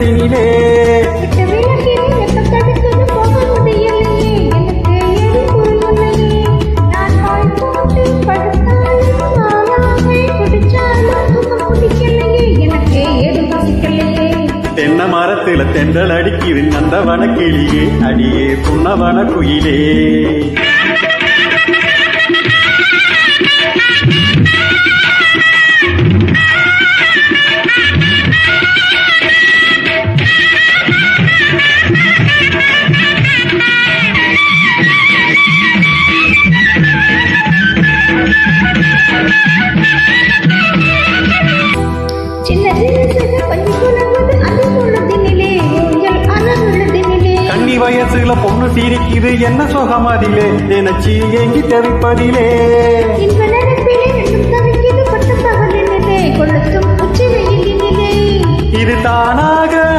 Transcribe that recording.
தென்னை மரத்துல தென்றல் அடிக்குது நந்தவன கிளியே அடியே புன்னவன குயிலே வயசுல பொண்ணு சிரிக்குது என்ன சுகமதிலே நினைச்சி எங்கி தவிப்பதிலே இது தானாக